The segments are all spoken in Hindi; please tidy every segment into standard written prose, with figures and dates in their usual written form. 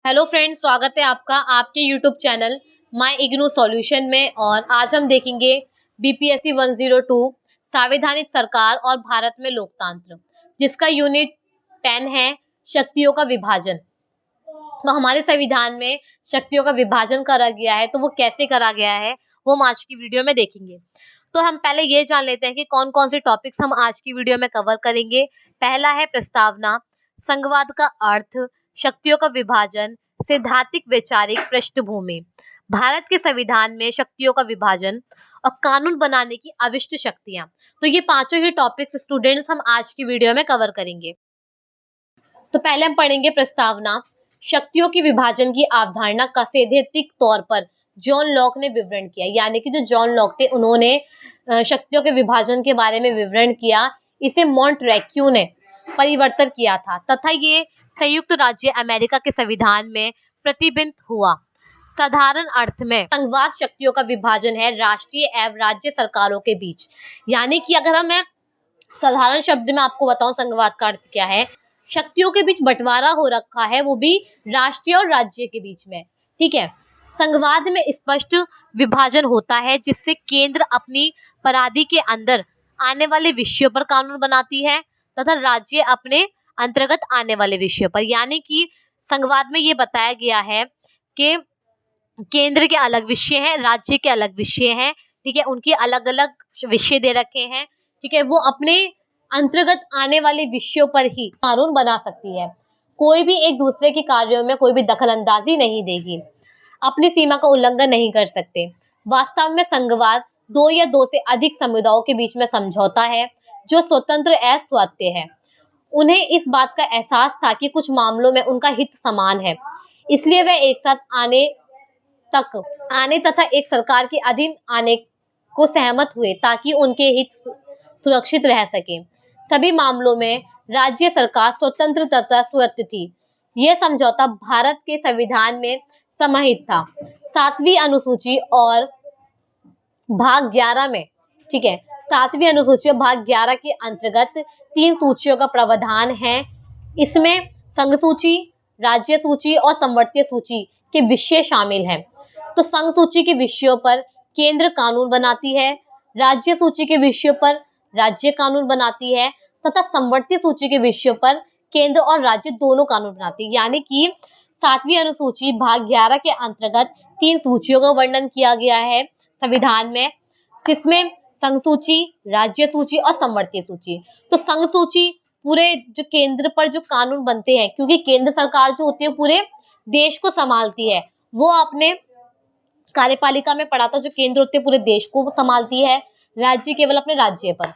हेलो फ्रेंड्स, स्वागत है आपका आपके YouTube channel my IGNOU solution में। और आज हम देखेंगे बीपीएससी 102 संवैधानिक सरकार और भारत में लोकतंत्र, जिसका यूनिट 10 है शक्तियों का विभाजन। तो हमारे संविधान में शक्तियों का विभाजन करा गया है, तो वो कैसे करा गया है वो हम आज की वीडियो में देखेंगे। तो हम पहले ये जान लेते हैं कि कौन कौन से टॉपिक्स हम आज की वीडियो में कवर करेंगे। पहला है प्रस्तावना, संघवाद का अर्थ, शक्तियों का विभाजन, सैद्धांतिक वैचारिक पृष्ठभूमि, भारत के संविधान में शक्तियों का विभाजन और कानून बनाने की अविष्ट शक्तियां। तो ये पांचों ही टॉपिक्स स्टूडेंट्स हम आज की वीडियो में कवर करेंगे। तो पहले हम पढ़ेंगे प्रस्तावना। शक्तियों के विभाजन की अवधारणा का सैद्धांतिक तौर पर जॉन लॉक ने विवरण किया, यानी कि जो जॉन लॉक थे उन्होंने शक्तियों के विभाजन के बारे में विवरण किया। इसे मॉन्टेस्क्यू ने परिवर्तन किया था तथा ये संयुक्त राज्य अमेरिका के संविधान में प्रतिबिंबित हुआ। साधारण अर्थ में संघवाद शक्तियों का विभाजन है राष्ट्रीय एवं राज्य सरकारों के बीच। यानी कि अगर मैं साधारण शब्द में आपको बताऊं संघवाद का अर्थ क्या है, शक्तियों के बीच बंटवारा हो रखा है, वो भी राष्ट्रीय और राज्य के बीच में। ठीक है, संघवाद में स्पष्ट विभाजन होता है जिससे केंद्र अपनी परिधि के अंदर आने वाले विषयों पर कानून बनाती है तथा राज्य अपने अंतर्गत आने वाले विषयों पर। यानी कि संघवाद में ये बताया गया है कि केंद्र के अलग विषय हैं, राज्य के अलग विषय हैं। ठीक है, उनके अलग अलग विषय दे रखे हैं। ठीक है, वो अपने अंतर्गत आने वाले विषयों पर ही कानून बना सकती है। कोई भी एक दूसरे के कार्यों में कोई भी दखलंदाजी नहीं देगी, अपनी सीमा का उल्लंघन नहीं कर सकते। वास्तव में संघवाद दो या दो से अधिक समुदायों के बीच में समझौता है जो स्वतंत्र एवं स्वायत्त है। उन्हें इस बात का एहसास था कि कुछ मामलों में उनका हित समान है, इसलिए वे एक साथ आने तथा एक सरकार के अधीन आने को सहमत हुए ताकि उनके हित सुरक्षित रह सके। सभी मामलों में राज्य सरकार स्वतंत्र तथा स्वायत्त थी। यह समझौता भारत के संविधान में समाहित था। 7वीं अनुसूची और भाग 11 में, ठीक है, 7वीं अनुसूची और भाग 11 के अंतर्गत 3 सूचियों का प्रावधान है। इसमें संघ सूची, राज्य सूची और संवर्तीय सूची के विषय शामिल हैं। तो संघ सूची के विषयों पर केंद्र कानून बनाती है, राज्य सूची के विषयों पर राज्य कानून बनाती है तथा संवर्तीय सूची के विषयों पर केंद्र और राज्य दोनों कानून बनाती है। यानी कि 7वीं अनुसूची भाग 11 के अंतर्गत 3 सूचियों का वर्णन किया गया है संविधान में, जिसमें संघ सूची, राज्य सूची और संवर्तीय सूची। तो संघ सूची पूरे जो केंद्र पर जो कानून बनते हैं, क्योंकि केंद्र सरकार जो होती है पूरे देश को संभालती है। वो अपने कार्यपालिका में पड़ा था, जो केंद्र होते हैं पूरे देश को संभालती है, राज्य केवल अपने राज्य पर।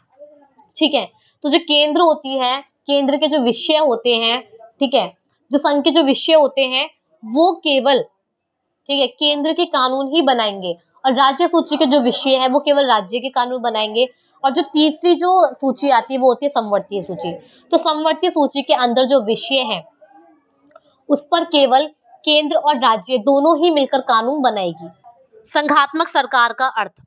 ठीक है, तो जो केंद्र होती है, केंद्र के जो विषय होते हैं, ठीक है, जो संघ के जो विषय होते हैं वो केवल, ठीक है, केंद्र के कानून ही बनाएंगे और राज्य सूची के जो विषय है वो केवल राज्य के कानून बनाएंगे। और जो तीसरी जो सूची आती है वो होती है संवर्तीय सूची। तो संवर्तीय सूची के अंदर जो विषय है उस पर केवल केंद्र और राज्य दोनों ही मिलकर कानून बनाएगी। संघात्मक सरकार का अर्थ।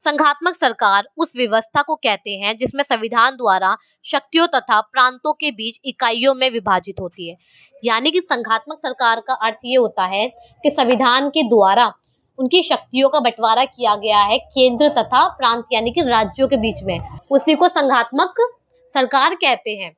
संघात्मक सरकार उस व्यवस्था को कहते हैं जिसमें संविधान द्वारा शक्तियों तथा प्रांतों के बीच इकाइयों में विभाजित होती है। यानी कि संघात्मक सरकार का अर्थ ये होता है कि संविधान के द्वारा उनकी शक्तियों का बंटवारा किया गया है केंद्र तथा प्रांत यानी कि राज्यों के बीच में, उसी को संघात्मक सरकार कहते हैं।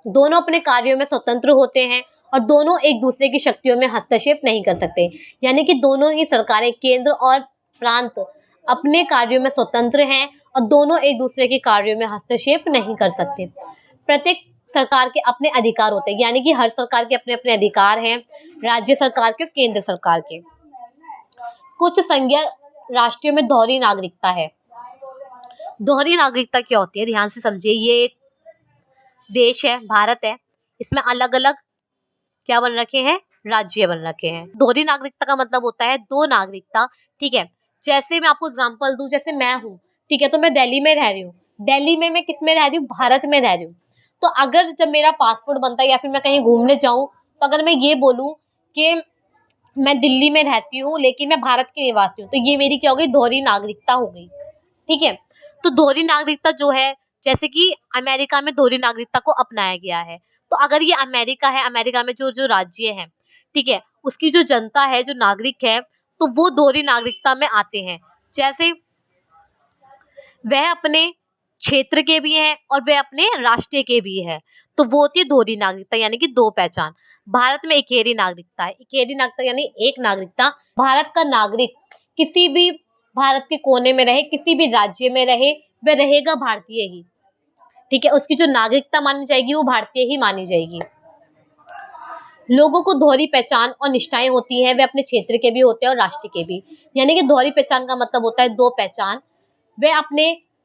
दोनों अपने कार्यों में स्वतंत्र होते हैं और दोनों एक दूसरे की शक्तियों में हस्तक्षेप नहीं कर सकते। यानी कि दोनों ही सरकारें, केंद्र और प्रांत, अपने कार्यों में स्वतंत्र हैं और दोनों एक दूसरे के कार्यों में हस्तक्षेप नहीं कर सकते। प्रत्येक सरकार के अपने अधिकार होते हैं, यानी कि हर सरकार के अपने अपने अधिकार हैं, राज्य सरकार के और केंद्र सरकार के। कुछ संघीय राष्ट्रों में दोहरी नागरिकता है। दोहरी नागरिकता क्या होती है, ध्यान से समझिए। ये एक देश है, भारत है, इसमें अलग अलग क्या बन रखे हैं, राज्य बन रखे हैं। दोहरी नागरिकता का मतलब होता है दो नागरिकता। ठीक है, जैसे मैं आपको एग्जांपल दूं, जैसे मैं हूँ, ठीक है, तो मैं दिल्ली में रह रही हूँ। दिल्ली में मैं किस में रह रही हूँ, भारत में रह रही हूँ। तो अगर जब मेरा पासपोर्ट बनता है या फिर मैं कहीं घूमने जाऊं, तो अगर मैं ये बोलूं कि मैं दिल्ली में रहती हूँ लेकिन मैं भारत की निवासी हूँ, तो ये मेरी क्या हो गई, दोहरी नागरिकता हो गई। ठीक है, तो दोहरी नागरिकता जो है, जैसे कि अमेरिका में दोहरी नागरिकता को अपनाया गया है। तो अगर ये अमेरिका है, अमेरिका में जो जो राज्य हैं, ठीक है, उसकी जो जनता है, जो नागरिक है, तो वो दोहरी नागरिकता में आते हैं। जैसे वह अपने क्षेत्र के भी हैं और वह अपने राष्ट्र के भी है, तो वो होती है दोहरी नागरिकता, यानी कि दो पहचान। भारत में इकहरी नागरिकता है। इकहरी नागरिकता यानी एक नागरिकता। भारत का नागरिक किसी भी भारत के कोने में रहे, किसी भी राज्य में रहे, वह रहेगा भारतीय ही, ठीक है। उसकी जो नागरिकता मानी जाएगी वो भारतीय ही मानी जाएगी। लोगों को दोहरी पहचान और निष्ठाएं होती है, वे अपने क्षेत्र के भी होते हैं और राष्ट्र के भी। यानी कि दोहरी पहचान का मतलब होता है दो पहचान।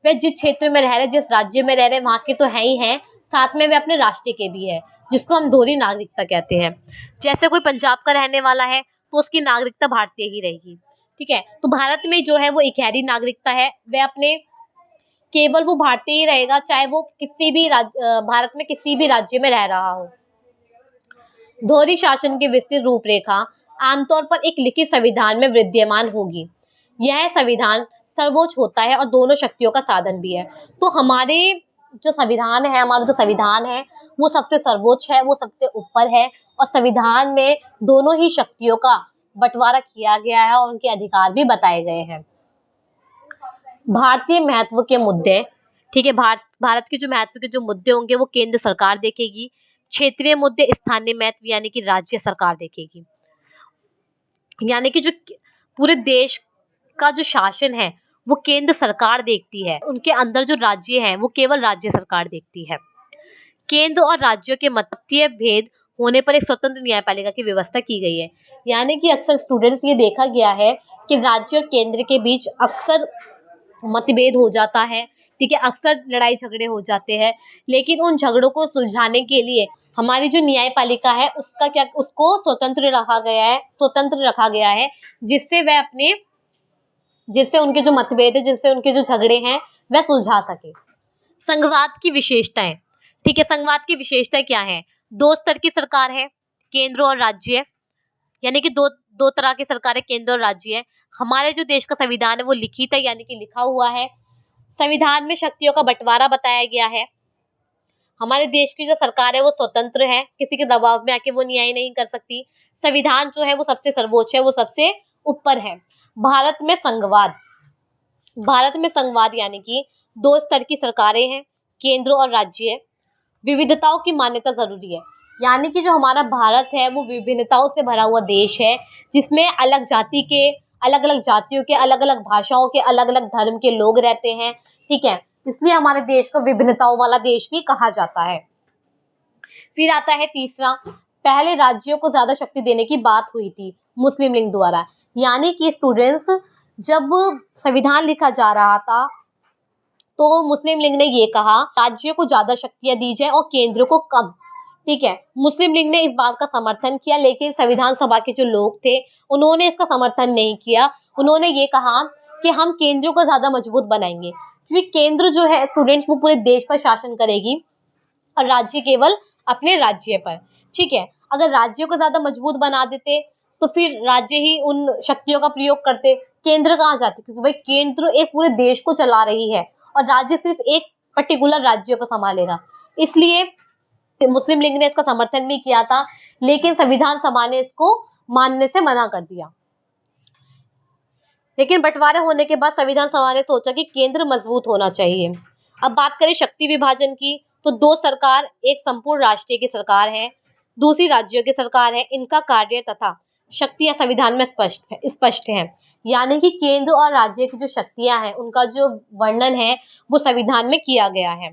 वे जिस क्षेत्र में रह रहे, जिस राज्य में रह रहे, वहां के तो है ही हैं, साथ में वे अपने राष्ट्र के भी है, जिसको हम दोहरी नागरिकता कहते हैं। जैसे कोई पंजाब का रहने वाला है तो उसकी नागरिकता भारतीय ही रहेगी, ठीक है। तो भारत में जो है वो इकहरी नागरिकता है। वह अपने केवल वो भारतीय ही रहेगा, चाहे वो किसी भी भारत में किसी भी राज्य में रह रहा हो। दोहरी शासन की विस्तृत रूपरेखा आमतौर पर एक लिखित संविधान में विद्यमान होगी। यह संविधान सर्वोच्च होता है और दोनों शक्तियों का साधन भी है। तो हमारे जो संविधान है, हमारा जो संविधान है वो सबसे सर्वोच्च है, वो सबसे ऊपर है, और संविधान में दोनों ही शक्तियों का बंटवारा किया गया है और उनके अधिकार भी बताए गए हैं। भारतीय महत्व के मुद्दे, ठीक है, भारत के जो महत्व के जो मुद्दे होंगे वो केंद्र सरकार देखेगी। क्षेत्रीय मुद्दे स्थानीय महत्व यानी कि राज्य सरकार देखेगी। यानी कि जो पूरे देश का जो शासन है वो केंद्र सरकार देखती है, उनके अंदर जो राज्य हैं वो केवल राज्य सरकार देखती है। केंद्र और राज्यों के मध्य भेद होने पर एक स्वतंत्र न्यायपालिका की व्यवस्था की गई है। यानी कि अक्सर स्टूडेंट्स ये देखा गया है कि राज्य और केंद्र के बीच अक्सर मतभेद हो जाता है, ठीक है, अक्सर लड़ाई झगड़े हो जाते हैं, लेकिन उन झगड़ों को सुलझाने के लिए हमारी जो न्यायपालिका है उसको स्वतंत्र रखा गया है, जिससे उनके जो मतभेद है, जिससे उनके जो झगड़े हैं वह सुलझा सके। संघवाद की विशेषताएं, ठीक है, संघवाद की विशेषताएं क्या है? दो स्तर की सरकार है, केंद्र और राज्य, यानी कि दो तरह की सरकार है, केंद्र और राज्य है। हमारे जो देश का संविधान है वो लिखित है, यानी कि लिखा हुआ है। संविधान में शक्तियों का बंटवारा बताया गया है। हमारे देश की जो सरकार है वो स्वतंत्र है, किसी के दबाव में आके वो न्याय नहीं कर सकती। संविधान जो है वो सबसे सर्वोच्च है, वो सबसे ऊपर है। भारत में संघवाद यानी कि दो स्तर की सरकारें हैं, केंद्र और राज्य। विविधताओं की मान्यता जरूरी है, यानी कि जो हमारा भारत है वो विभिन्नताओं से भरा हुआ देश है, जिसमें अलग अलग जातियों के, अलग अलग भाषाओं के, अलग अलग धर्म के लोग रहते हैं, ठीक है। इसलिए हमारे देश को विभिन्नताओं वाला देश भी कहा जाता है। फिर आता है तीसरा, पहले राज्यों को ज्यादा शक्ति देने की बात हुई थी मुस्लिम लीग द्वारा। यानी कि स्टूडेंट्स, जब संविधान लिखा जा रहा था तो मुस्लिम लीग ने ये कहा राज्यों को ज्यादा शक्तियां दी जाए और केंद्र को कम, ठीक है। मुस्लिम लीग ने इस बात का समर्थन किया, लेकिन संविधान सभा के जो लोग थे उन्होंने इसका समर्थन नहीं किया। उन्होंने ये कहा कि हम केंद्र को ज्यादा मजबूत बनाएंगे, क्योंकि केंद्र जो है स्टूडेंट्स वो पूरे देश पर शासन करेगी और राज्य केवल अपने राज्य पर, ठीक है। अगर राज्यों को ज्यादा मजबूत बना देते तो फिर राज्य ही उन शक्तियों का प्रयोग करते, केंद्र कहाँ जाते, क्योंकि भाई केंद्र एक पूरे देश को चला रही है और राज्य सिर्फ एक पर्टिकुलर राज्य को संभालेगा। इसलिए मुस्लिम लीग ने इसका समर्थन भी किया था, लेकिन संविधान सभा ने इसको मानने से मना कर दिया। लेकिन बंटवारे होने के बाद संविधान सभा ने सोचा कि केंद्र मजबूत होना चाहिए। अब बात करें शक्ति विभाजन की, तो दो सरकार, एक संपूर्ण राष्ट्रीय की सरकार है, दूसरी राज्यों की सरकार है। इनका कार्य तथा शक्तियां संविधान में स्पष्ट है। यानी कि केंद्र और राज्य की जो शक्तियां हैं उनका जो वर्णन है वो संविधान में किया गया है।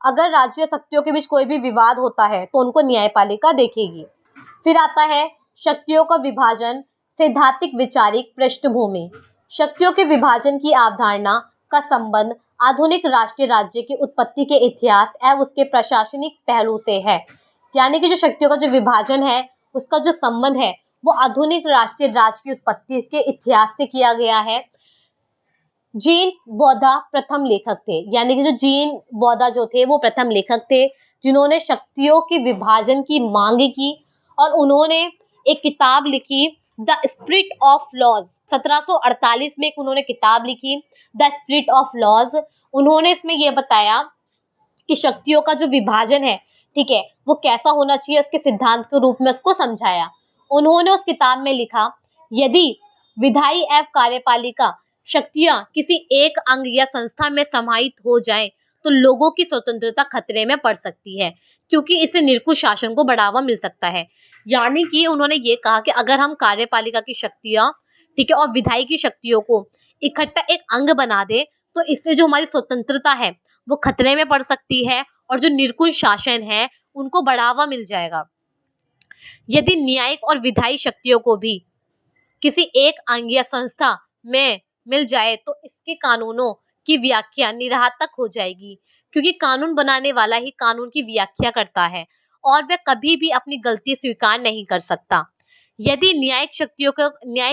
अगर राज्य शक्तियों के बीच कोई भी विवाद होता है तो उनको न्यायपालिका देखेगी। फिर आता है शक्तियों का विभाजन, सैद्धांतिक वैचारिक पृष्ठभूमि। शक्तियों के विभाजन की अवधारणा का संबंध आधुनिक राष्ट्रीय राज्य की उत्पत्ति के इतिहास एवं उसके प्रशासनिक पहलू से है। यानी कि जो शक्तियों का जो विभाजन है उसका जो संबंध है वो आधुनिक राष्ट्रीय राज्य की उत्पत्ति के इतिहास से किया गया है। जीन बौद्धा प्रथम लेखक थे, यानी कि जो जीन बौद्धा जो थे वो प्रथम लेखक थे, जिन्होंने शक्तियों के विभाजन की मांग की और उन्होंने एक किताब लिखी, द स्पिरिट ऑफ लॉज। 1748 में एक उन्होंने किताब लिखी, द स्पिरिट ऑफ लॉज। उन्होंने इसमें यह बताया कि शक्तियों का जो विभाजन है ठीक है, वो कैसा होना चाहिए उसके सिद्धांत के रूप में उसको समझाया। उन्होंने उस किताब में लिखा, यदि विधायी एवं कार्यपालिका शक्तियां किसी एक अंग या संस्था में समाहित हो जाएं, तो लोगों की स्वतंत्रता खतरे में पड़ सकती है, क्योंकि इससे निरंकुश शासन को बढ़ावा मिल सकता है। यानी कि उन्होंने ये कहा कि अगर हम कार्यपालिका की शक्तियां, ठीक है, और विधायी की शक्तियों को इकट्ठा एक अंग बना दे, तो इससे जो हमारी स्वतंत्रता है वो खतरे में पड़ सकती है और जो निरंकुश शासन है उनको बढ़ावा मिल जाएगा। यदि न्यायिक और विधायी शक्तियों को भी किसी एक अंग या संस्था में मिल जाए, तो इसके कानूनों की व्याख्या निरर्थक हो जाएगी, क्योंकि कानून बनाने वाला ही कानून की व्याख्या करता है और वह कभी भी अपनी गलती स्वीकार नहीं कर सकता। यदि न्यायिक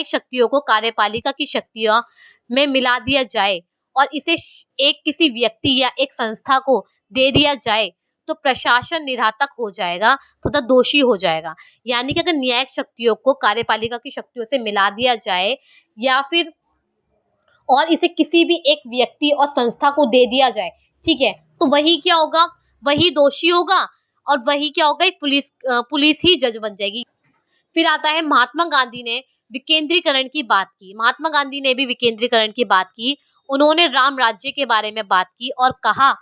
शक्तियों को कार्यपालिका की शक्तियों में मिला दिया जाए और इसे एक किसी व्यक्ति या एक संस्था को दे दिया जाए, तो प्रशासन निरर्थक हो जाएगा तथा दोषी हो जाएगा। यानी कि अगर न्यायिक शक्तियों को कार्यपालिका की शक्तियों से मिला दिया जाए या फिर और इसे किसी भी एक व्यक्ति और संस्था को दे दिया जाए, ठीक है, तो वही क्या होगा, वही दोषी होगा और वही क्या होगा, एक पुलिस ही जज बन जाएगी। फिर आता है महात्मा गांधी ने विकेंद्रीकरण की बात की। महात्मा गांधी ने भी विकेंद्रीकरण की बात की। उन्होंने राम राज्य के बारे में बात की और कहा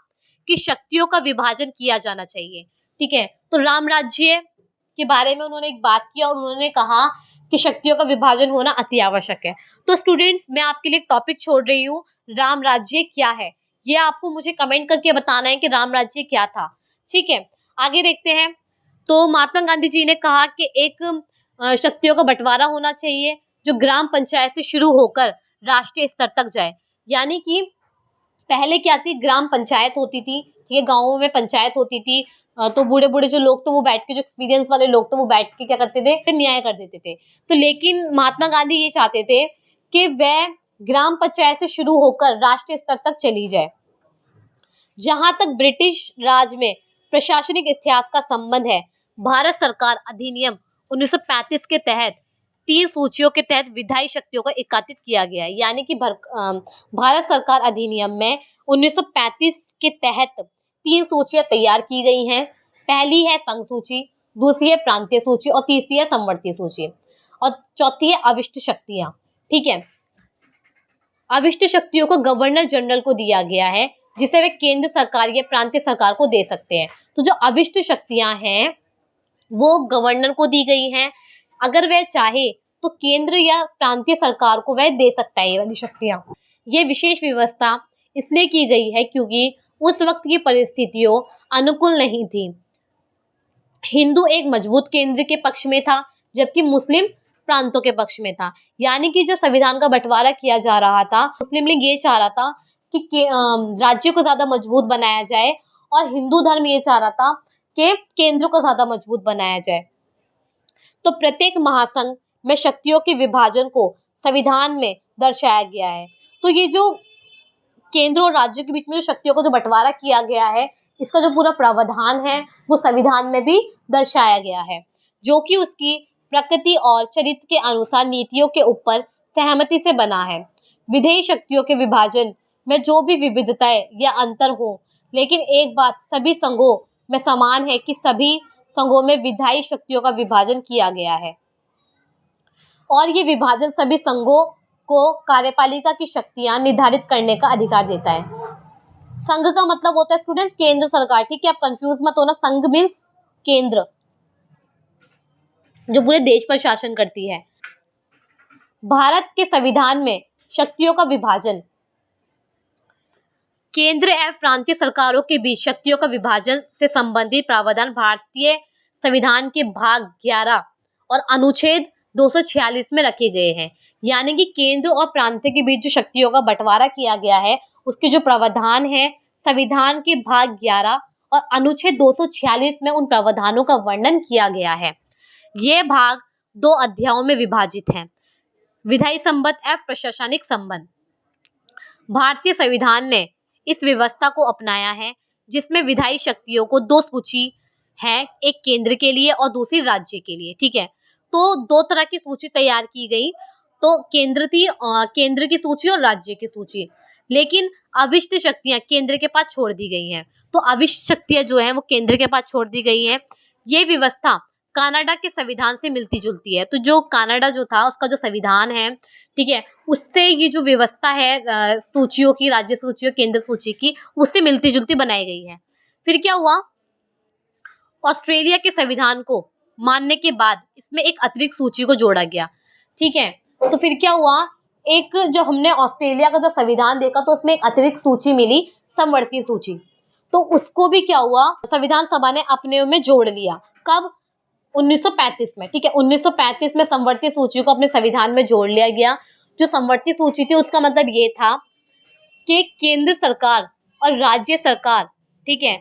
कि शक्तियों का विभाजन किया जाना चाहिए, ठीक है। तो राम राज्य के बारे में उन्होंने एक बात की और उन्होंने कहा कि शक्तियों का विभाजन होना अति आवश्यक है। तो स्टूडेंट्स, मैं आपके लिए एक टॉपिक छोड़ रही हूँ, राम राज्य क्या है, ये आपको मुझे कमेंट करके बताना है कि राम राज्य क्या था, ठीक है। आगे देखते हैं। तो महात्मा गांधी जी ने कहा कि एक शक्तियों का बंटवारा होना चाहिए जो ग्राम पंचायत से शुरू होकर राष्ट्रीय स्तर तक जाए। यानी कि पहले क्या थी, ग्राम पंचायत होती थी, ठीक है, गाँवों में पंचायत होती थी। तो बूढ़े बूढ़े जो लोग, तो वो बैठ के, जो एक्सपीरियंस वाले लोग, तो वो बैठ के क्या करते थे, फिर न्याय कर देते थे। तो लेकिन महात्मा गांधी ये चाहते थे कि वह ग्राम पंचायत से शुरू होकर राष्ट्रीय स्तर तक चली जाए। जहां तक ब्रिटिश राज में प्रशासनिक इतिहास का संबंध है, भारत सरकार अधिनियम 1935 के तहत 3 सूचियों के तहत विधायी शक्तियों को एकत्रित किया गया है। यानी कि भारत सरकार अधिनियम में 1935 के तहत 3 सूचियां तैयार की गई हैं। पहली है संघ सूची, दूसरी है प्रांतीय सूची और तीसरी है समवर्ती सूची और चौथी है अविष्ट शक्तियां, ठीक है। अविष्ट शक्तियों को गवर्नर जनरल को दिया गया है, जिसे वे केंद्र सरकार या प्रांतीय सरकार को दे सकते हैं। तो जो अविष्ट शक्तियां हैं वो गवर्नर को दी गई हैं। अगर वह चाहे तो केंद्र या प्रांतीय सरकार को वह दे सकता है ये वाली शक्तियां। ये विशेष व्यवस्था इसलिए की गई है क्योंकि उस वक्त की परिस्थितियों अनुकूल नहीं थी। हिंदू एक मजबूत केंद्र के पक्ष में था, जबकि मुस्लिम प्रांतों के पक्ष में था। यानी कि जो संविधान का बंटवारा किया जा रहा था, मुस्लिम लीग ये चाह रहा था कि राज्य को ज्यादा मजबूत बनाया जाए और हिंदू धर्म ये चाह रहा था कि केंद्र को ज्यादा मजबूत बनाया जाए। तो प्रत्येक महासंघ में शक्तियों के विभाजन को संविधान में दर्शाया गया है। तो ये जो केंद्र और राज्य के बीच में जो शक्तियों को जो बंटवारा किया गया है, इसका जो पूरा प्रावधान है वो संविधान में भी दर्शाया गया है, जो कि उसकी प्रकृति और चरित्र के अनुसार नीतियों के ऊपर सहमति से बना है। विधेयी शक्तियों के विभाजन में जो भी विविधताएं या अंतर हो, लेकिन एक बात सभी संघों में समान है कि सभी संघों में विधायी शक्तियों का विभाजन किया गया है और ये विभाजन सभी संघों को कार्यपालिका की शक्तियां निर्धारित करने का अधिकार देता है। संघ का मतलब होता है स्टूडेंट्स केंद्र सरकार, ठीक है, आप कंफ्यूज मत होना। संघ मीन्स केंद्र, जो पूरे देश पर शासन करती है। भारत के संविधान में शक्तियों का विभाजन, केंद्र एवं प्रांतीय सरकारों के बीच शक्तियों का विभाजन से संबंधित प्रावधान भारतीय संविधान के भाग 11 और अनुच्छेद 246 में रखे गए हैं। यानी कि केंद्र और प्रांतीय के बीच जो शक्तियों का बंटवारा किया गया है, उसके जो प्रावधान है संविधान के भाग 11 और अनुच्छेद 246 में उन प्रावधानों का वर्णन किया गया है। ये भाग 2 अध्यायों में विभाजित हैं। विधायी संबंध एवं प्रशासनिक संबंध। भारतीय संविधान ने इस व्यवस्था को अपनाया है, जिसमें विधायी शक्तियों को 2 सूची है, एक केंद्र के लिए और दूसरी राज्य के लिए, ठीक है। तो 2 तरह की सूची तैयार की गई, तो केंद्र की सूची और राज्य की सूची। लेकिन अविष्ट शक्तियां केंद्र के पास छोड़ दी गई हैं। तो अविष्ट शक्तियां जो हैं वो केंद्र के पास छोड़ दी गई हैं। ये व्यवस्था कनाडा के संविधान से मिलती जुलती है। तो जो कनाडा जो था उसका जो संविधान है, ठीक है, उससे ये जो व्यवस्था है सूचियों की, राज्य सूचियों, केंद्र सूची की, उससे मिलती जुलती बनाई गई है। फिर क्या हुआ, ऑस्ट्रेलिया के संविधान को मानने के बाद इसमें एक अतिरिक्त सूची को जोड़ा गया। ठीक है, तो फिर क्या हुआ, एक जो हमने ऑस्ट्रेलिया का जब संविधान देखा तो उसमें एक अतिरिक्त सूची मिली, समवर्ती सूची। तो उसको भी क्या हुआ, संविधान सभा ने अपने में जोड़ लिया। कब, 1935 में। ठीक है, 1935 में समवर्ती सूची को अपने संविधान में जोड़ लिया गया। जो समवर्ती सूची थी उसका मतलब ये था कि केंद्र सरकार और राज्य सरकार, ठीक है,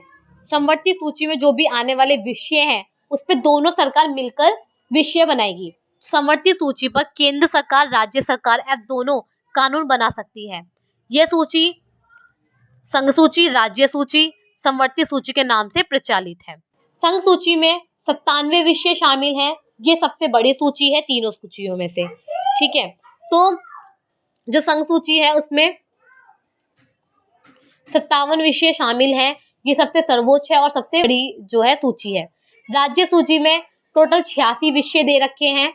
समवर्ती सूची में जो भी आने वाले विषय हैं उस पे दोनों सरकार मिलकर विषय बनाएगी। समवर्ती सूची पर केंद्र सरकार, राज्य सरकार अब दोनों कानून बना सकती है। यह सूची संघ सूची, राज्य सूची, समवर्ती सूची के नाम से प्रचलित है। संघ सूची में 97 विषय शामिल हैं। ये सबसे बड़ी सूची है तीनों सूचियों में से। ठीक है, तो जो संघ सूची है उसमें 57 विषय शामिल हैं। ये सबसे सर्वोच्च है और सबसे बड़ी जो है सूची है। राज्य सूची में टोटल 86 विषय दे रखे हैं।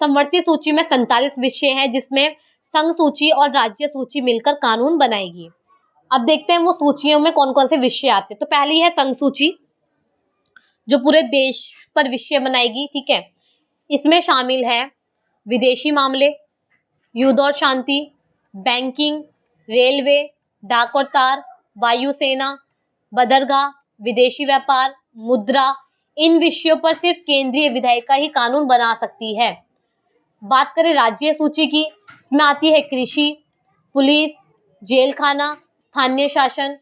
समवर्ती सूची में 47 विषय हैं, जिसमें संघ सूची और राज्य सूची मिलकर कानून बनाएगी। अब देखते हैं वो सूचियों में कौन कौन से विषय आते हैं। तो पहली है संघ सूची, जो पूरे देश पर विषय बनाएगी। ठीक है, इसमें शामिल है विदेशी मामले, युद्ध और शांति, बैंकिंग, रेलवे, डाक और तार, वायुसेना, बंदरगाह, विदेशी व्यापार, मुद्रा। इन विषयों पर सिर्फ केंद्रीय विधायिका ही कानून बना सकती है। बात करें राज्य सूची की, इसमें आती है कृषि, पुलिस, जेल खाना, स्थानीय शासन,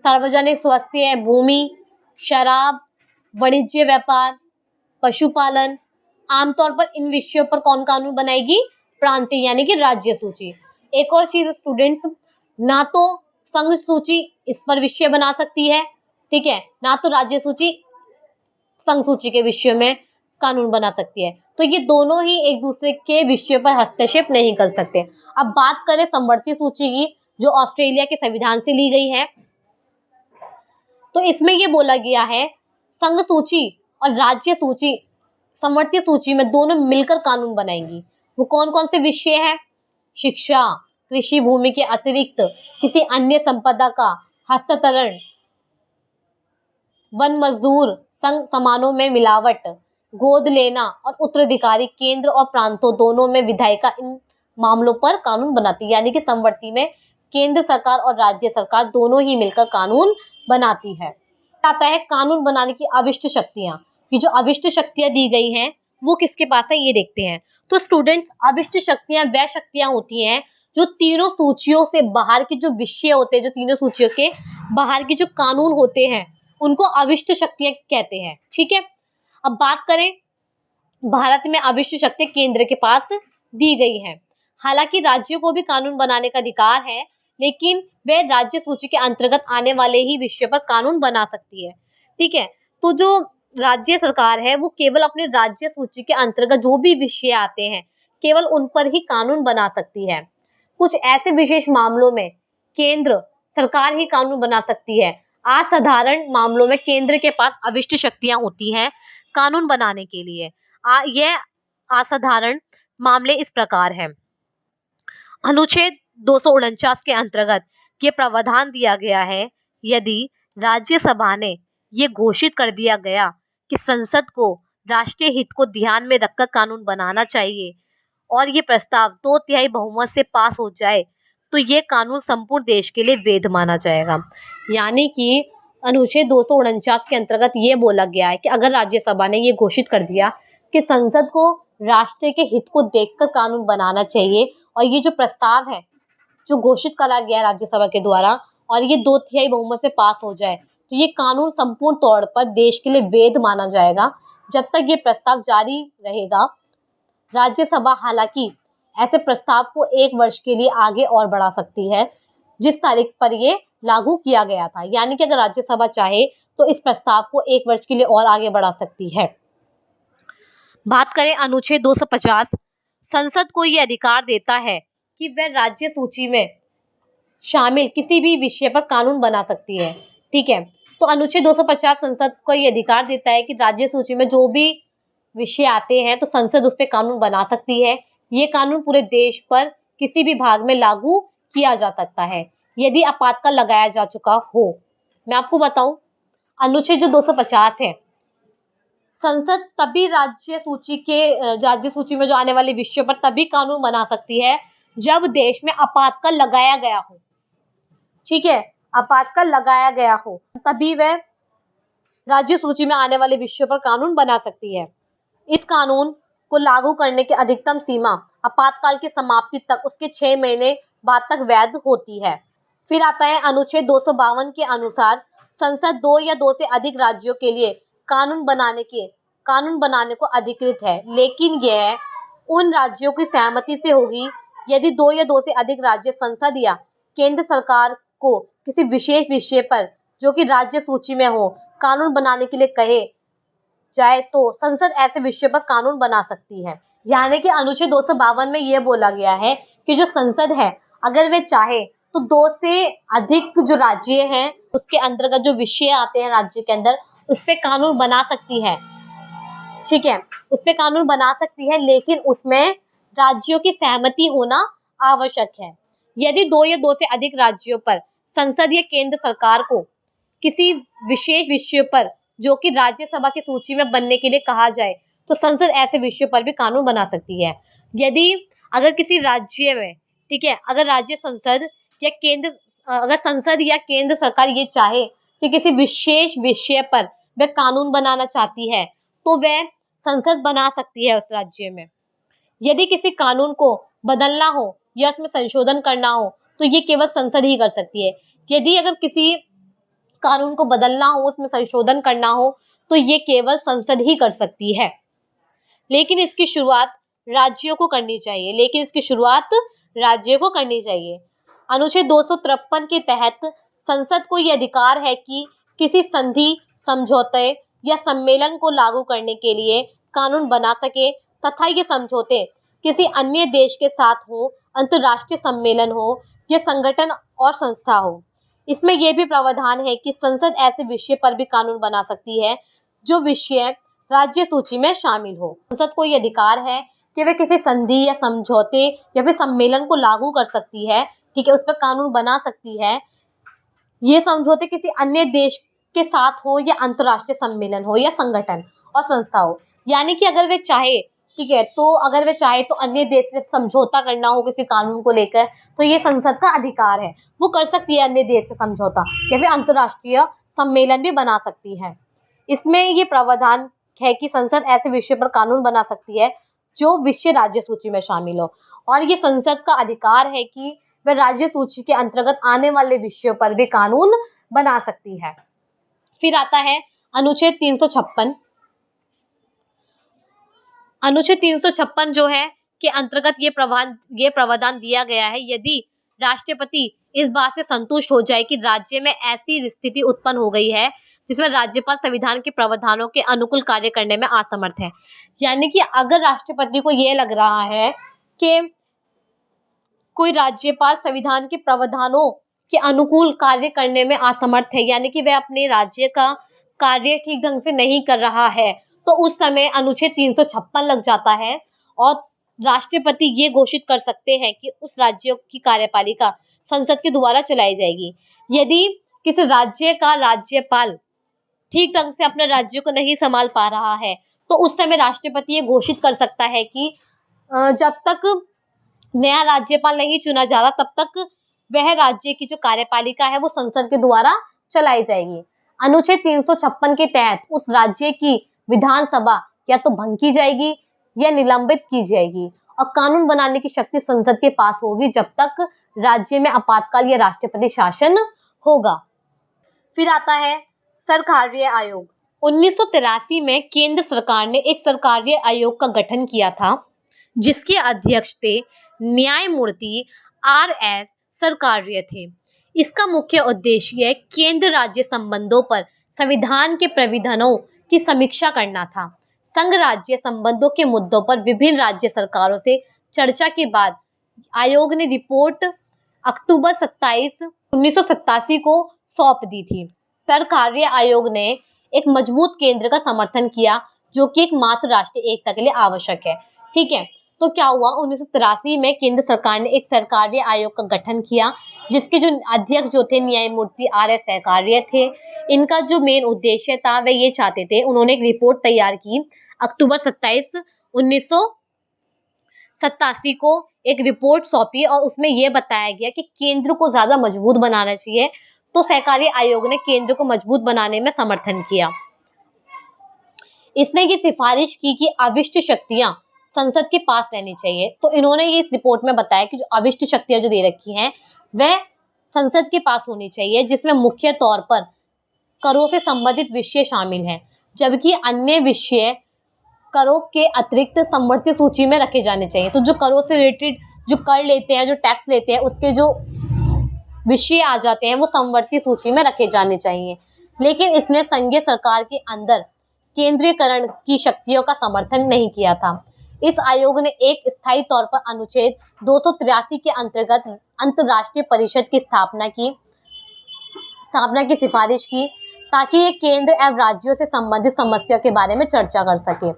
सार्वजनिक स्वास्थ्य, भूमि, शराब, वाणिज्य व्यापार, पशुपालन। आमतौर पर इन विषयों पर कौन कानून बनाएगी, प्रांतीय यानी कि राज्य सूची। एक और चीज स्टूडेंट्स, ना तो संघ सूची इस पर विषय बना सकती है, ठीक है, ना तो राज्य सूची संघ सूची के विषय में कानून बना सकती है। तो ये दोनों ही एक दूसरे के विषय पर हस्तक्षेप नहीं कर सकते। अब बात करें समवर्ती सूची की, जो ऑस्ट्रेलिया के संविधान से ली गई है, तो इसमें ये बोला गया है संघ सूची और राज्य सूची समवर्ती सूची में दोनों मिलकर कानून बनाएंगी। वो कौन कौन से विषय हैं, शिक्षा, कृषि भूमि के अतिरिक्त किसी अन्य संपदा का हस्तांतरण, वन मजदूर संघ समानों में मिलावट, गोद लेना और उत्तराधिकारी केंद्र और प्रांतों दोनों में विधायिका इन मामलों पर कानून बनाती है। यानी कि समवर्ती में केंद्र सरकार और राज्य सरकार दोनों ही मिलकर कानून बनाती है। आता है कानून बनाने की अविष्ट शक्तियां। कि जो अविष्ट शक्तियां दी गई हैं वो किसके पास है, ये देखते हैं। तो स्टूडेंट्स, अविष्ट शक्तियां वह शक्तियां होती हैं जो तीनों सूचियों से बाहर के जो विषय होते हैं, जो तीनों सूचियों के बाहर के जो कानून होते हैं उनको अविष्ट शक्तियां कहते हैं। ठीक है, अब बात करें, भारत में अविष्ट शक्ति केंद्र के पास दी गई है। हालांकि राज्यों को भी कानून बनाने का अधिकार है, लेकिन वे राज्य सूची के अंतर्गत आने वाले ही विषय पर कानून बना सकती है। ठीक है, तो जो राज्य सरकार है वो केवल अपने राज्य सूची के अंतर्गत जो भी विषय आते हैं केवल उन पर ही कानून बना सकती है। कुछ ऐसे विशेष मामलों में केंद्र सरकार ही कानून बना सकती है। असाधारण मामलों में केंद्र के पास अविष्ट शक्तियां होती हैं कानून बनाने के लिए। यह असाधारण मामले इस प्रकार हैं। अनुच्छेद 249 के अंतर्गत ये प्रावधान दिया गया है, यदि राज्यसभा ने ये घोषित कर दिया गया कि संसद को राष्ट्रीय हित को ध्यान में रखकर कानून बनाना चाहिए और ये प्रस्ताव 2/3 बहुमत से पास हो जाए, तो ये कानून संपूर्ण देश के लिए वैध माना जाएगा। यानी कि अनुच्छेद 249 के अंतर्गत ये बोला गया है कि अगर राज्यसभा ने ये घोषित कर दिया कि संसद को राष्ट्र के हित को देखकर कानून बनाना चाहिए और ये जो प्रस्ताव है जो घोषित करा गया राज्यसभा के द्वारा और ये 2/3 बहुमत से पास हो जाए, तो ये कानून संपूर्ण तौर पर देश के लिए वैध माना जाएगा। जब तक ये प्रस्ताव जारी रहेगा, राज्यसभा हालांकि ऐसे प्रस्ताव को 1 वर्ष के लिए आगे और बढ़ा सकती है, जिस तारीख पर ये लागू किया गया था। यानी कि अगर राज्यसभा चाहे तो इस प्रस्ताव को 1 वर्ष के लिए और आगे बढ़ा सकती है। बात करें अनुच्छेद 250, संसद को ये अधिकार देता है कि वह राज्य सूची में शामिल किसी भी विषय पर कानून बना सकती है। ठीक है, तो अनुच्छेद 250 संसद को ये अधिकार देता है कि राज्य सूची में जो भी विषय आते हैं तो संसद उस पर कानून बना सकती है। ये कानून पूरे देश पर किसी भी भाग में लागू किया जा सकता है यदि आपातकाल लगाया जा चुका हो। मैं आपको बताऊं, अनुच्छेद जो 250 है, संसद तभी राज्य सूची में जो आने वाले विषयों पर तभी कानून बना सकती है जब देश में आपातकाल लगाया गया हो। ठीक है, आपातकाल लगाया गया हो तभी वह राज्य सूची में आने वाले विषयों पर कानून बना सकती है। इस कानून को लागू करने की अधिकतम सीमा आपातकाल की समाप्ति तक उसके 6 महीने बाद तक वैध होती है। फिर आता है अनुच्छेद 252 के अनुसार संसद 2 या 2 से अधिक राज्यों के लिए कानून बनाने को अधिकृत है, लेकिन यह उन राज्यों की सहमति से होगी यदि 2 या 2 से अधिक राज्य संसद या केंद्र सरकार को किसी विशेष विषय पर जो कि राज्य सूची में हो कानून बनाने के लिए कहे जाए तो संसद ऐसे विषय पर कानून बना सकती है। यानी कि अनुच्छेद 252 में यह बोला गया है कि जो संसद है अगर वे चाहे तो 2 से अधिक जो राज्य हैं उसके अंतर्गत जो विषय आते हैं राज्य के अंदर उस पे कानून बना सकती है। ठीक है, उस पे कानून बना सकती है, लेकिन उसमें राज्यों की सहमति होना आवश्यक है। यदि 2 या 2 से अधिक राज्यों पर संसद या केंद्र सरकार को किसी विशेष विषय पर जो कि राज्यसभा की सूची में बनने के लिए कहा जाए तो संसद ऐसे विषयों पर भी कानून बना सकती है। यदि अगर किसी राज्य में, ठीक है, अगर संसद या केंद्र सरकार ये चाहे कि किसी विशेष विषय पर वह कानून बनाना चाहती है तो वह संसद बना सकती है उस राज्य में। यदि किसी कानून को बदलना हो या उसमें संशोधन करना हो तो ये केवल संसद ही कर सकती है। यदि अगर किसी कानून को बदलना हो, उसमें संशोधन करना हो तो ये केवल संसद ही कर सकती है, लेकिन इसकी शुरुआत राज्यों को करनी चाहिए। अनुच्छेद 253 के तहत संसद को यह अधिकार है कि किसी संधि, समझौते या सम्मेलन को लागू करने के लिए कानून बना सके तथा ये समझौते किसी अन्य देश के साथ हो, अंतर्राष्ट्रीय सम्मेलन हो या संगठन और संस्था हो। इसमें यह भी प्रावधान है कि संसद ऐसे विषय पर भी कानून बना सकती है जो विषय राज्य सूची में शामिल हो। संसद को यह अधिकार है कि वह किसी संधि या समझौते या फिर सम्मेलन को लागू कर सकती है। ठीक है, उस पर कानून बना सकती है। ये समझौते किसी अन्य देश के साथ हो या अंतर्राष्ट्रीय सम्मेलन हो या संगठन और संस्था हो। यानी कि अगर वे चाहे, ठीक है, तो अगर वे चाहे तो अन्य देश से समझौता करना हो किसी कानून को लेकर तो ये संसद का अधिकार है, वो कर सकती है अन्य देश से समझौता या फिर अंतर्राष्ट्रीय सम्मेलन भी बना सकती है। इसमें ये प्रावधान है कि संसद ऐसे विषय पर कानून बना सकती है जो विषय राज्य सूची में शामिल हो, और ये संसद का अधिकार है कि वह राज्य सूची के अंतर्गत आने वाले विषयों पर भी कानून बना सकती है। फिर आता है अनुच्छेद 356। अनुच्छेद 356 जो है के अंतर्गत ये प्रावधान दिया गया है, यदि राष्ट्रपति इस बात से संतुष्ट हो जाए कि राज्य में ऐसी स्थिति उत्पन्न हो गई है जिसमें राज्यपाल संविधान के प्रावधानों के अनुकूल कार्य करने में असमर्थ है। यानी कि अगर राष्ट्रपति को ये लग रहा है कि कोई राज्यपाल संविधान के प्रावधानों के अनुकूल कार्य करने में असमर्थ है, यानी कि वह अपने राज्य का कार्य ठीक ढंग से नहीं कर रहा है, तो उस समय अनुच्छेद 356 लग जाता है और राष्ट्रपति ये घोषित कर सकते हैं कि उस राज्य की कार्यपालिका संसद के द्वारा चलाई जाएगी। यदि किसी राज्य का राज्यपाल ठीक ढंग से अपने राज्य को नहीं संभाल पा रहा है तो उस समय राष्ट्रपति ये घोषित कर सकता है कि जब तक नया राज्यपाल नहीं चुना जा रहा तब तक वह राज्य की जो कार्यपालिका है वो संसद के द्वारा चलाई जाएगी। अनुच्छेद 356 के तहत उस राज्य की विधानसभा या तो भंग की जाएगी या निलंबित की जाएगी और कानून बनाने की शक्ति संसद के पास होगी जब तक राज्य में आपातकाल या राष्ट्रपति शासन होगा। फिर आता है सरकारीय आयोग। 1983 में केंद्र सरकार ने एक सरकारीय आयोग का गठन किया था जिसके अध्यक्ष थे न्यायमूर्ति RS सरकारीय थे। इसका मुख्य उद्देश्य केंद्र राज्य संबंधों पर संविधान के प्रावधानों की समीक्षा करना था। संघ राज्य संबंधों के मुद्दों पर विभिन्न राज्य सरकारों से चर्चा के बाद आयोग ने रिपोर्ट अक्टूबर 27, 1987 को सौंप दी थी। सरकारीय आयोग ने एक मजबूत केंद्र का समर्थन किया जो कि एकमात्र राष्ट्रीय एकता के लिए आवश्यक है। ठीक है, तो क्या हुआ, 1983 में केंद्र सरकार ने एक सरकारीय आयोग का गठन किया जिसके जो अध्यक्ष जो थे न्यायमूर्ति RS सहकारिया थे। इनका जो मेन उद्देश्य था वह ये चाहते थे, उन्होंने एक रिपोर्ट तैयार की अक्टूबर 27, 1987 को एक रिपोर्ट सौंपी और उसमें यह बताया गया कि केंद्र को ज्यादा मजबूत बनाना चाहिए। तो सहकारी आयोग ने केंद्र को मजबूत बनाने में समर्थन किया। इसने ये सिफारिश की कि अविष्ट शक्तियां संसद के पास रहनी चाहिए। तो इन्होंने ये इस रिपोर्ट में बताया कि जो अविष्ट शक्तियां जो दे रखी हैं वह संसद के पास होनी चाहिए, जिसमें मुख्य तौर पर करों से संबंधित विषय शामिल हैं, जबकि अन्य विषय करों के अतिरिक्त समवर्ती सूची में रखे जाने चाहिए। तो जो करों से रिलेटेड जो कर लेते हैं, जो टैक्स लेते हैं, उसके जो विषय आ जाते हैं वो समवर्ती सूची में रखे जाने चाहिए। लेकिन इसने संघीय सरकार के अंदर केंद्रीयकरण की शक्तियों का समर्थन नहीं किया था। इस आयोग ने एक स्थायी तौर पर अनुच्छेद 283 के अंतर्गत अंतर्राष्ट्रीय परिषद की स्थापना की सिफारिश की ताकि ये केंद्र एवं राज्यों से संबंधित समस्याओं के बारे में चर्चा कर सके।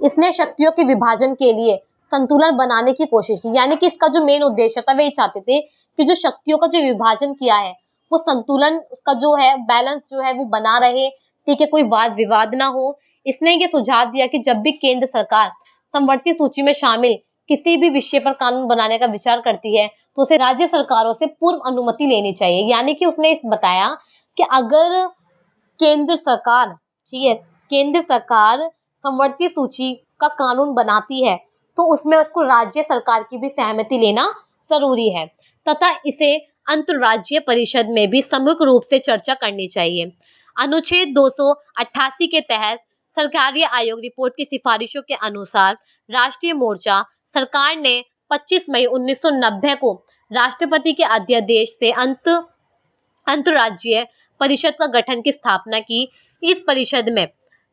इसने शक्तियों के विभाजन के लिए संतुलन बनाने की कोशिश की, यानी कि इसका जो मेन उद्देश्य था वे ये चाहते थे कि जो शक्तियों का जो विभाजन किया है वो संतुलन, उसका जो है बैलेंस जो है वो बना रहे। ठीक है, कोई वाद विवाद ना हो। इसने ये सुझाव दिया कि जब भी केंद्र सरकार समवर्ती सूची में शामिल किसी भी विषय पर कानून बनाने का विचार करती है तो उसे राज्य सरकारों से पूर्व अनुमति लेनी चाहिए। यानी कि उसने इस बताया कि अगर केंद्र सरकार समवर्ती सूची का कानून बनाती है तो उसमें उसको राज्य सरकार की भी सहमति लेना जरूरी है तथा इसे अंतर्राज्यीय परिषद में भी समग्र रूप से चर्चा करनी चाहिए। अनुच्छेद 288 के तहत सरकारी आयोग रिपोर्ट की सिफारिशों के अनुसार राष्ट्रीय मोर्चा सरकार ने 25 मई 1990 को राष्ट्रपति के अध्यादेश से अंतर्राज्यीय परिषद का गठन की स्थापना की। इस परिषद में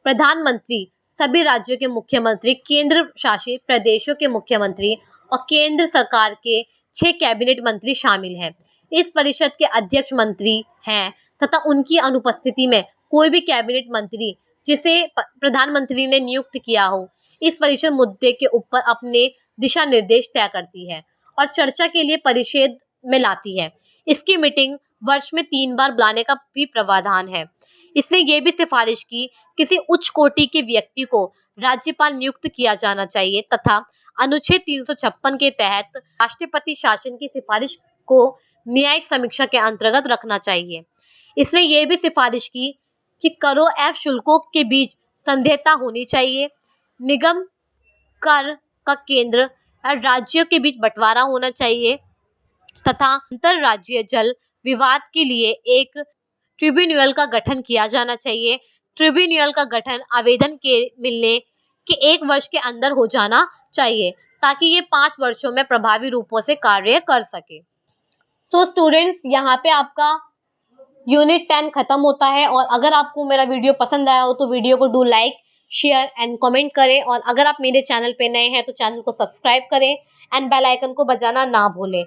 प्रधानमंत्री, सभी राज्यों के मुख्यमंत्री, केंद्र शासित प्रदेशों के मुख्यमंत्री और केंद्र सरकार के 6 कैबिनेट मंत्री शामिल हैं। इस परिषद के अध्यक्ष मंत्री हैं तथा उनकी अनुपस्थिति में कोई भी कैबिनेट मंत्री जिसे प्रधानमंत्री ने नियुक्त किया हो इस परिषद मुद्दे के ऊपर अपने दिशा निर्देश तय करती है और चर्चा के लिए परिषद में लाती है। इसकी मीटिंग वर्ष में 3 बार बुलाने का भी प्रावधान है। इसने ये भी सिफारिश की किसी उच्च कोटि के व्यक्ति को राज्यपाल नियुक्त किया जाना चाहिए तथा अनुच्छेद 356 के तहत राष्ट्रपति शासन की सिफारिश को न्यायिक समीक्षा के अंतर्गत रखना चाहिए। इसने ये भी सिफारिश की कि करों एवं शुल्कों के बीच संधेयता होनी चाहिए, निगम कर का केंद्र और राज्यों के बीच बंटवारा होना चाहिए तथा अंतर्राज्यीय जल विवाद के लिए एक ट्रिब्यूनल का गठन किया जाना चाहिए। ट्रिब्यूनल का गठन आवेदन के मिलने के 1 वर्ष के अंदर हो जाना चाहिए ताकि ये 5 वर्षों में प्रभावी रूपों से कार्य कर सके। सो स्टूडेंट्स, यहाँ पे आपका यूनिट 10 खत्म होता है और अगर आपको मेरा वीडियो पसंद आया हो तो वीडियो को do like, share and comment करें और अगर आप मेरे चैनल पे नए हैं तो चैनल को सब्सक्राइब करें एंड बेल आइकन को बजाना ना भूलें।